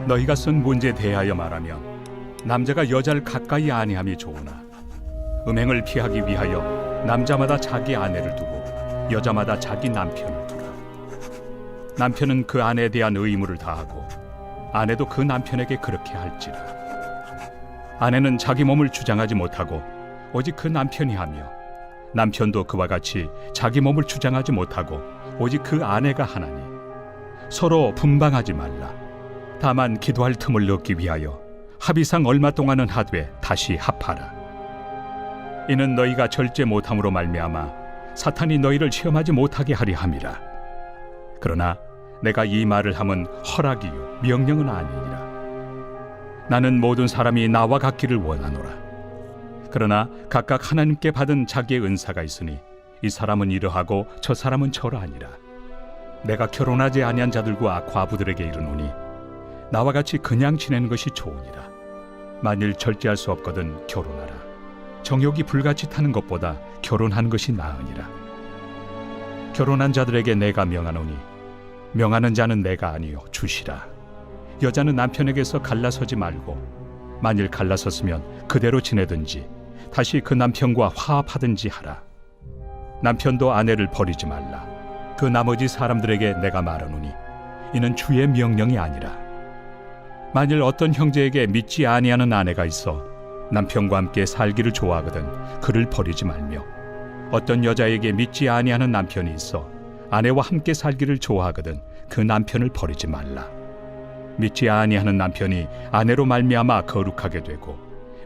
너희가 쓴 문제에 대하여 말하면 남자가 여자를 가까이 아니함이 좋으나 음행을 피하기 위하여 남자마다 자기 아내를 두고 여자마다 자기 남편을 두라. 남편은 그 아내에 대한 의무를 다하고 아내도 그 남편에게 그렇게 할지라. 아내는 자기 몸을 주장하지 못하고 오직 그 남편이 하며 남편도 그와 같이 자기 몸을 주장하지 못하고 오직 그 아내가 하나니 서로 분방하지 말라. 다만 기도할 틈을 얻기 위하여 합의상 얼마 동안은 하되 다시 합하라. 이는 너희가 절제 못함으로 말미암아 사탄이 너희를 시험하지 못하게 하려 함이라. 그러나 내가 이 말을 함은 허락이요 명령은 아니니라. 나는 모든 사람이 나와 같기를 원하노라. 그러나 각각 하나님께 받은 자기의 은사가 있으니 이 사람은 이러하고 저 사람은 저러하니라. 내가 결혼하지 아니한 자들과 과부들에게 이르노니 나와 같이 그냥 지내는 것이 좋으니라. 만일 절제할 수 없거든 결혼하라. 정욕이 불같이 타는 것보다 결혼하는 것이 나으니라. 결혼한 자들에게 내가 명하노니 명하는 자는 내가 아니요 주시라. 여자는 남편에게서 갈라서지 말고 만일 갈라섰으면 그대로 지내든지 다시 그 남편과 화합하든지 하라. 남편도 아내를 버리지 말라. 그 나머지 사람들에게 내가 말하노니 이는 주의 명령이 아니라. 만일 어떤 형제에게 믿지 아니하는 아내가 있어 남편과 함께 살기를 좋아하거든 그를 버리지 말며, 어떤 여자에게 믿지 아니하는 남편이 있어 아내와 함께 살기를 좋아하거든 그 남편을 버리지 말라. 믿지 아니하는 남편이 아내로 말미암아 거룩하게 되고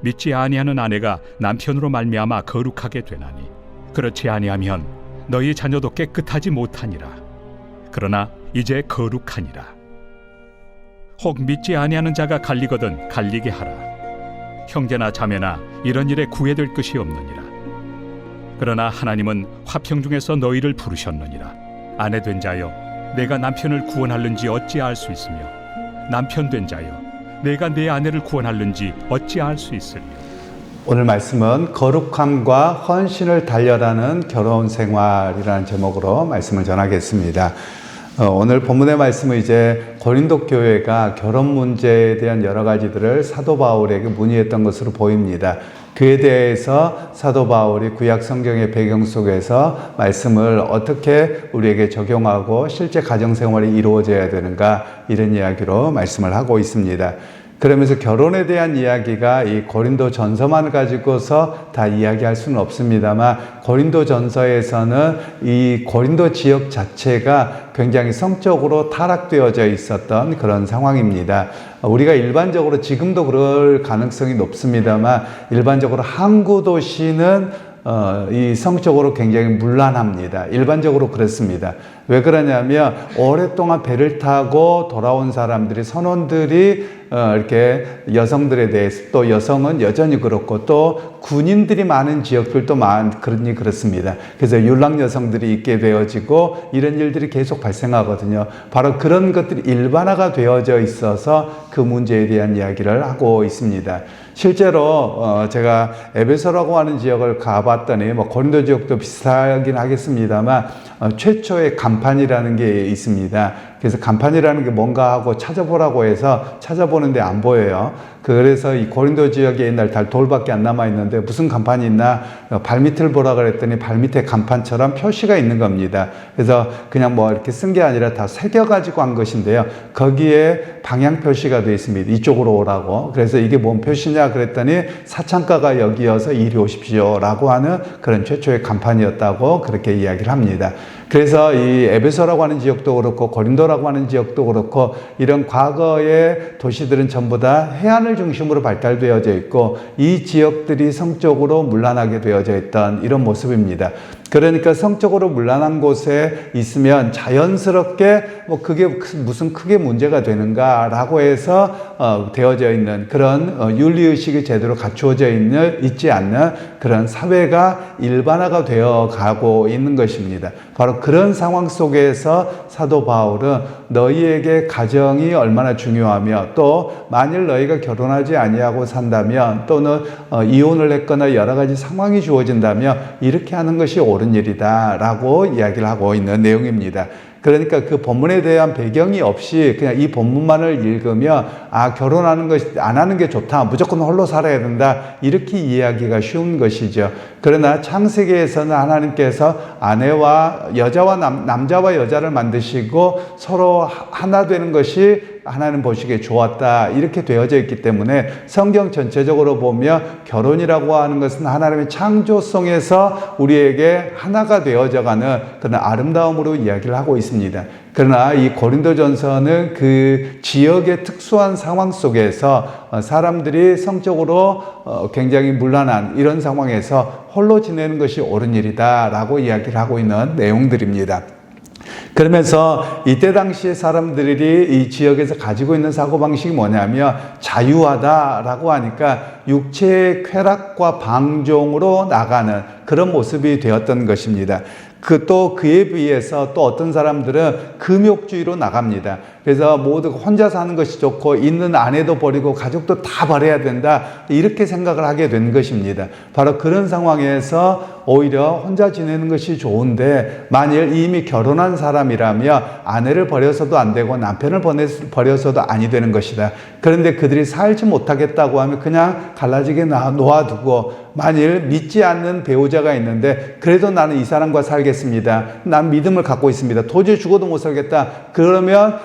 믿지 아니하는 아내가 남편으로 말미암아 거룩하게 되나니 그렇지 아니하면 너희 자녀도 깨끗하지 못하니라. 그러나 이제 거룩하니라. 혹 믿지 아니하는 자가 갈리거든 갈리게 하라. 형제나 자매나 이런 일에 구애될 것이 없느니라. 그러나 하나님은 화평 중에서 너희를 부르셨느니라. 아내 된 자여 내가 남편을 구원할는지 어찌 알 수 있으며 남편 된 자여 내가 내 아내를 구원할는지 어찌 알 수 있으며. 오늘 말씀은 거룩함과 헌신을 달려라는 결혼 생활이라는 제목으로 말씀을 전하겠습니다. 오늘 본문의 말씀은 이제 고린도 교회가 결혼 문제에 대한 여러 가지들을 사도 바울에게 문의했던 것으로 보입니다. 그에 대해서 사도 바울이 구약 성경의 배경 속에서 말씀을 어떻게 우리에게 적용하고 실제 가정생활이 이루어져야 되는가, 이런 이야기로 말씀을 하고 있습니다. 그러면서 결혼에 대한 이야기가 이 고린도 전서만 가지고서 다 이야기할 수는 없습니다만, 고린도 전서에서는 이 고린도 지역 자체가 굉장히 성적으로 타락되어져 있었던 그런 상황입니다. 우리가 일반적으로 지금도 그럴 가능성이 높습니다만, 일반적으로 항구 도시는 이 성적으로 굉장히 문란합니다. 일반적으로 그렇습니다. 왜 그러냐면 오랫동안 배를 타고 돌아온 사람들이, 선원들이 이렇게 여성들에 대해서, 또 여성은 여전히 그렇고 또 군인들이 많은 지역들도 그러니 그렇습니다. 그래서 율랑 여성들이 있게 되어지고 이런 일들이 계속 발생하거든요. 바로 그런 것들이 일반화가 되어져 있어서 그 문제에 대한 이야기를 하고 있습니다. 실제로 제가 에베소라고 하는 지역을 가봤더니 고린도 지역도 비슷하긴 하겠습니다만 최초의 간판이라는 게 있습니다. 그래서 간판이라는 게 뭔가 하고 찾아보라고 해서 찾아보는데 안 보여요. 그래서 이 고린도 지역에 옛날 돌밖에 안 남아있는데 무슨 간판이 있나 발밑을 보라 그랬더니 발밑에 간판처럼 표시가 있는 겁니다. 그래서 그냥 이렇게 쓴 게 아니라 다 새겨가지고 한 것인데요. 거기에 방향 표시가 되어 있습니다. 이쪽으로 오라고. 그래서 이게 뭔 표시냐 그랬더니 사창가가 여기여서 이리 오십시오 라고 하는 그런 최초의 간판이었다고 그렇게 이야기를 합니다. 그래서 이 에베소라고 하는 지역도 그렇고 고린도라고 하는 지역도 그렇고 이런 과거의 도시들은 전부 다 해안을 중심으로 발달되어져 있고 이 지역들이 성적으로 문란하게 되어져 있던 이런 모습입니다. 그러니까 성적으로 문란한 곳에 있으면 자연스럽게 그게 무슨 크게 문제가 되는가라고 해서 되어져 있는 그런 윤리의식이 제대로 갖추어져 있지 않는 그런 사회가 일반화가 되어 가고 있는 것입니다. 바로 그런 상황 속에서 사도 바울은 너희에게 가정이 얼마나 중요하며 또 만일 너희가 결혼하지 아니하고 산다면 또는 이혼을 했거나 여러 가지 상황이 주어진다면 이렇게 하는 것이 옳은 일이다 라고 이야기를 하고 있는 내용입니다. 그러니까 그 본문에 대한 배경이 없이 그냥 이 본문만을 읽으면 결혼하는 것이 안 하는 게 좋다. 무조건 홀로 살아야 된다. 이렇게 이해하기가 쉬운 것이죠. 그러나 창세기에서는 하나님께서 아내와 여자와 남자와 여자를 만드시고 서로 하나 되는 것이 하나님 보시기에 좋았다. 이렇게 되어져 있기 때문에 성경 전체적으로 보면 결혼이라고 하는 것은 하나님의 창조성에서 우리에게 하나가 되어져가는 그런 아름다움으로 이야기를 하고 있습니다. 그러나 이 고린도전서는 그 지역의 특수한 상황 속에서 사람들이 성적으로 굉장히 문란한 이런 상황에서 홀로 지내는 것이 옳은 일이다라고 이야기를 하고 있는 내용들입니다. 그러면서 이때 당시에 사람들이 이 지역에서 가지고 있는 사고방식이 뭐냐면 자유하다라고 하니까 육체의 쾌락과 방종으로 나가는 그런 모습이 되었던 것입니다. 그에 비해서 또 어떤 사람들은 금욕주의로 나갑니다. 그래서 모두 혼자 사는 것이 좋고 있는 아내도 버리고 가족도 다 버려야 된다. 이렇게 생각을 하게 된 것입니다. 바로 그런 상황에서 오히려 혼자 지내는 것이 좋은데 만일 이미 결혼한 사람이라면 아내를 버려서도 안 되고 남편을 버려서도 아니 되는 것이다. 그런데 그들이 살지 못하겠다고 하면 그냥 갈라지게 놓아두고 만일 믿지 않는 배우자가 있는데 그래도 나는 이 사람과 살겠습니다. 난 믿음을 갖고 있습니다. 도저히 죽어도 못 살겠다. 그러면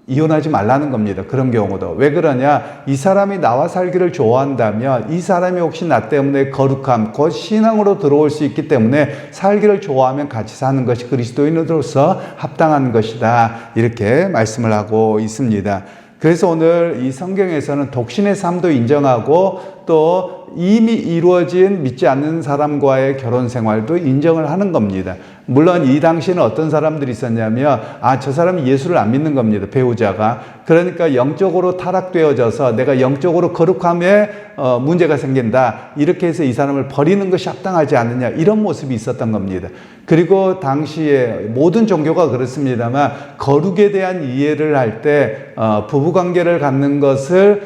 이혼하지 말라는 겁니다. 그런 경우도. 왜 그러냐? 이 사람이 나와 살기를 좋아한다면 이 사람이 혹시 나 때문에 거룩함, 곧 신앙으로 들어올 수 있기 때문에 살기를 좋아하면 같이 사는 것이 그리스도인으로서 합당한 것이다. 이렇게 말씀을 하고 있습니다. 그래서 오늘 이 성경에서는 독신의 삶도 인정하고 또 이미 이루어진 믿지 않는 사람과의 결혼 생활도 인정을 하는 겁니다. 물론 이 당시에는 어떤 사람들이 있었냐면 저 사람이 예수를 안 믿는 겁니다. 배우자가. 그러니까 영적으로 타락되어져서 내가 영적으로 거룩함에 문제가 생긴다. 이렇게 해서 이 사람을 버리는 것이 합당하지 않느냐. 이런 모습이 있었던 겁니다. 그리고 당시에 모든 종교가 그렇습니다만 거룩에 대한 이해를 할 때 부부관계를 갖는 것을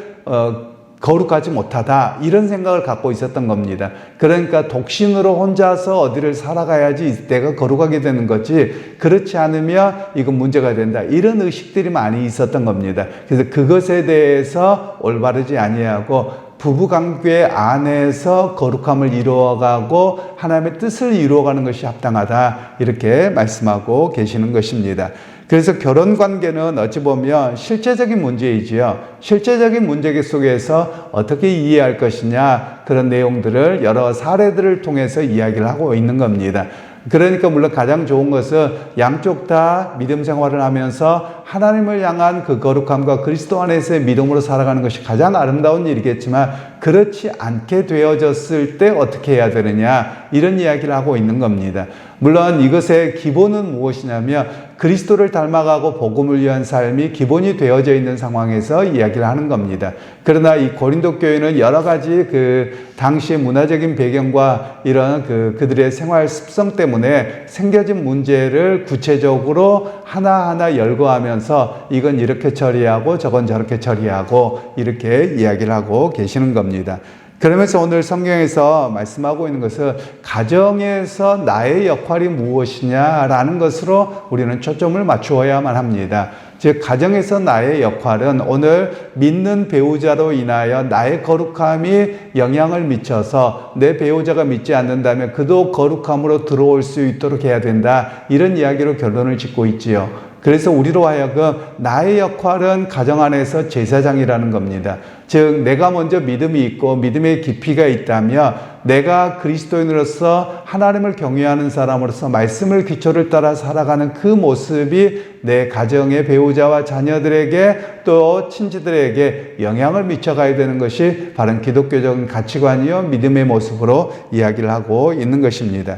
거룩하지 못하다 이런 생각을 갖고 있었던 겁니다. 그러니까 독신으로 혼자서 어디를 살아가야지 내가 거룩하게 되는 거지 그렇지 않으면 이건 문제가 된다 이런 의식들이 많이 있었던 겁니다. 그래서 그것에 대해서 올바르지 아니하고 부부관계 안에서 거룩함을 이루어가고 하나님의 뜻을 이루어가는 것이 합당하다 이렇게 말씀하고 계시는 것입니다. 그래서 결혼관계는 어찌 보면 실제적인 문제이지요. 실제적인 문제 속에서 어떻게 이해할 것이냐 그런 내용들을 여러 사례들을 통해서 이야기를 하고 있는 겁니다. 그러니까 물론 가장 좋은 것은 양쪽 다 믿음 생활을 하면서 하나님을 향한 그 거룩함과 그리스도 안에서의 믿음으로 살아가는 것이 가장 아름다운 일이겠지만 그렇지 않게 되어졌을 때 어떻게 해야 되느냐 이런 이야기를 하고 있는 겁니다. 물론 이것의 기본은 무엇이냐면 그리스도를 닮아가고 복음을 위한 삶이 기본이 되어져 있는 상황에서 이야기를 하는 겁니다. 그러나 이 고린도 교회는 여러 가지 그 당시의 문화적인 배경과 이런 그들의 생활 습성 때문에 생겨진 문제를 구체적으로 하나하나 열거하면서 이건 이렇게 처리하고 저건 저렇게 처리하고 이렇게 이야기를 하고 계시는 겁니다. 그러면서 오늘 성경에서 말씀하고 있는 것은 가정에서 나의 역할이 무엇이냐라는 것으로 우리는 초점을 맞추어야만 합니다. 즉 가정에서 나의 역할은 오늘 믿는 배우자로 인하여 나의 거룩함이 영향을 미쳐서 내 배우자가 믿지 않는다면 그도 거룩함으로 들어올 수 있도록 해야 된다. 이런 이야기로 결론을 짓고 있지요. 그래서 우리로 하여금 나의 역할은 가정 안에서 제사장이라는 겁니다. 즉 내가 먼저 믿음이 있고 믿음의 깊이가 있다면 내가 그리스도인으로서 하나님을 경외하는 사람으로서 말씀을 기초를 따라 살아가는 그 모습이 내 가정의 배우자와 자녀들에게 또 친지들에게 영향을 미쳐가야 되는 것이 바른 기독교적인 가치관이요 믿음의 모습으로 이야기를 하고 있는 것입니다.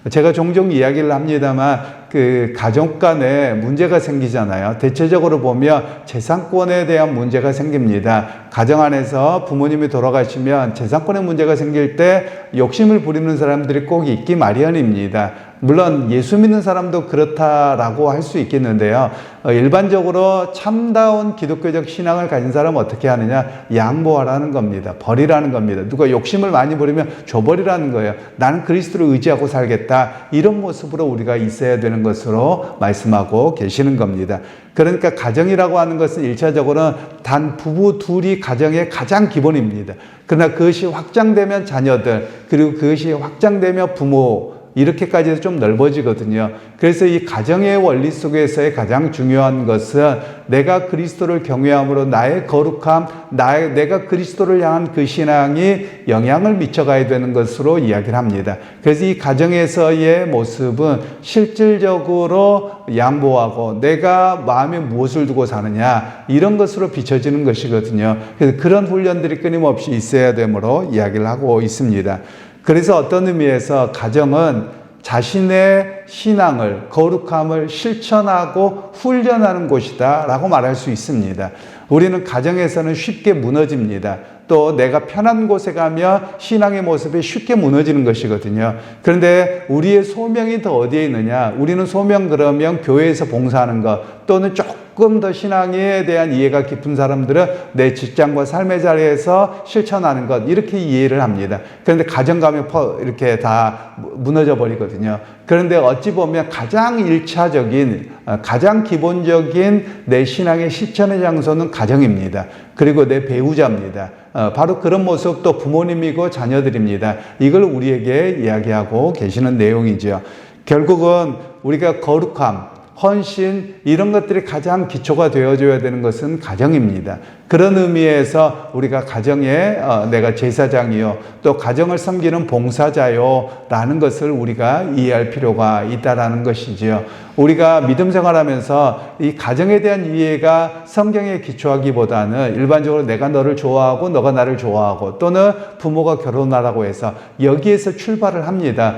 제가 종종 이야기를 합니다만 그 가족 간에 문제가 생기잖아요. 대체적으로 보면 재산권에 대한 문제가 생깁니다. 가정 안에서 부모님이 돌아가시면 재산권에 문제가 생길 때 욕심을 부리는 사람들이 꼭 있기 마련입니다. 물론 예수 믿는 사람도 그렇다라고 할 수 있겠는데요. 일반적으로 참다운 기독교적 신앙을 가진 사람은 어떻게 하느냐? 양보하라는 겁니다. 버리라는 겁니다. 누가 욕심을 많이 부리면 줘버리라는 거예요. 나는 그리스도를 의지하고 살겠다. 이런 모습으로 우리가 있어야 되는 것으로 말씀하고 계시는 겁니다. 그러니까 가정이라고 하는 것은 일차적으로는 단 부부 둘이 가정의 가장 기본입니다. 그러나 그것이 확장되면 자녀들, 그리고 그것이 확장되면 부모, 이렇게까지 해서 좀 넓어지거든요. 그래서 이 가정의 원리 속에서의 가장 중요한 것은 내가 그리스도를 경외함으로 나의 거룩함, 내가 그리스도를 향한 그 신앙이 영향을 미쳐가야 되는 것으로 이야기를 합니다. 그래서 이 가정에서의 모습은 실질적으로 양보하고 내가 마음에 무엇을 두고 사느냐, 이런 것으로 비춰지는 것이거든요. 그래서 그런 훈련들이 끊임없이 있어야 되므로 이야기를 하고 있습니다. 그래서 어떤 의미에서 가정은 자신의 신앙을, 거룩함을 실천하고 훈련하는 곳이다 라고 말할 수 있습니다. 우리는 가정에서는 쉽게 무너집니다. 또 내가 편한 곳에 가면 신앙의 모습이 쉽게 무너지는 것이거든요. 그런데 우리의 소명이 더 어디에 있느냐? 우리는 소명 그러면 교회에서 봉사하는 것, 또는 조금 더 신앙에 대한 이해가 깊은 사람들은 내 직장과 삶의 자리에서 실천하는 것, 이렇게 이해를 합니다. 그런데 가정 가면 이렇게 다 무너져 버리거든요. 그런데 어찌 보면 가장 일차적인, 가장 기본적인 내 신앙의 실천의 장소는 가정입니다. 그리고 내 배우자입니다. 바로 그런 모습도 부모님이고 자녀들입니다. 이걸 우리에게 이야기하고 계시는 내용이죠. 결국은 우리가 거룩함, 헌신, 이런 것들이 가장 기초가 되어줘야 되는 것은 가정입니다. 그런 의미에서 우리가 가정에 내가 제사장이요, 또 가정을 섬기는 봉사자요 라는 것을 우리가 이해할 필요가 있다라는 것이지요. 우리가 믿음 생활하면서 이 가정에 대한 이해가 성경에 기초하기보다는 일반적으로 내가 너를 좋아하고 너가 나를 좋아하고, 또는 부모가 결혼하라고 해서 여기에서 출발을 합니다.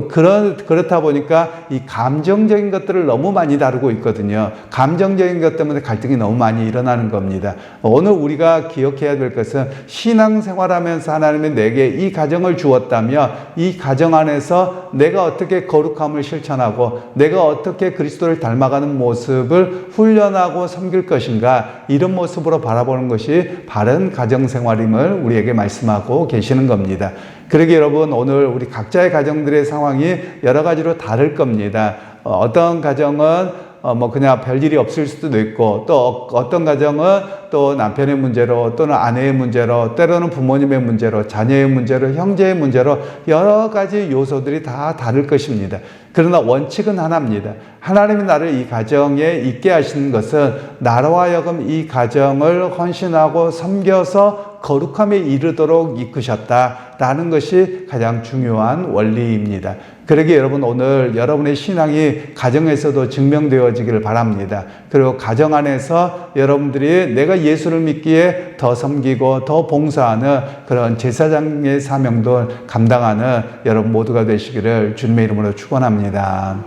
그렇다 보니까 이 감정적인 것들을 너무 많이 다루고 있거든요. 감정적인 것 때문에 갈등이 너무 많이 일어나는 겁니다. 오늘 우리가 기억해야 될 것은 신앙생활하면서 하나님이 내게 이 가정을 주었다며 이 가정 안에서 내가 어떻게 거룩함을 실천하고 내가 어떻게 그리스도를 닮아가는 모습을 훈련하고 섬길 것인가, 이런 모습으로 바라보는 것이 바른 가정생활임을 우리에게 말씀하고 계시는 겁니다. 그러기에 여러분, 오늘 우리 각자의 가정들의 상황이 여러 가지로 다를 겁니다. 어떤 가정은 그냥 별일이 없을 수도 있고, 또 어떤 가정은 또 남편의 문제로, 또는 아내의 문제로, 때로는 부모님의 문제로, 자녀의 문제로, 형제의 문제로 여러 가지 요소들이 다 다를 것입니다. 그러나 원칙은 하나입니다. 하나님이 나를 이 가정에 있게 하시는 것은 나로 하여금 이 가정을 헌신하고 섬겨서 거룩함에 이르도록 이끄셨다라는 것이 가장 중요한 원리입니다. 그러기에 여러분, 오늘 여러분의 신앙이 가정에서도 증명되어지기를 바랍니다. 그리고 가정 안에서 여러분들이 내가 예수를 믿기에 더 섬기고 더 봉사하는 그런 제사장의 사명도 감당하는 여러분 모두가 되시기를 주님의 이름으로 축원합니다.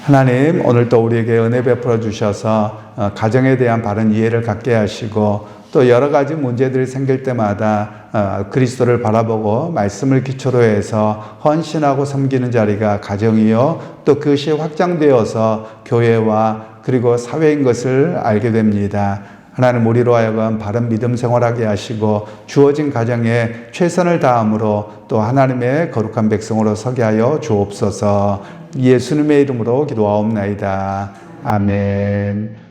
하나님, 오늘 또 우리에게 은혜 베풀어 주셔서 가정에 대한 바른 이해를 갖게 하시고, 또 여러 가지 문제들이 생길 때마다 그리스도를 바라보고 말씀을 기초로 해서 헌신하고 섬기는 자리가 가정이요, 또 그것이 확장되어서 교회와 그리고 사회인 것을 알게 됩니다. 하나님, 우리로 하여금 바른 믿음 생활하게 하시고 주어진 가정에 최선을 다함으로 또 하나님의 거룩한 백성으로 서게 하여 주옵소서. 예수님의 이름으로 기도하옵나이다. 아멘.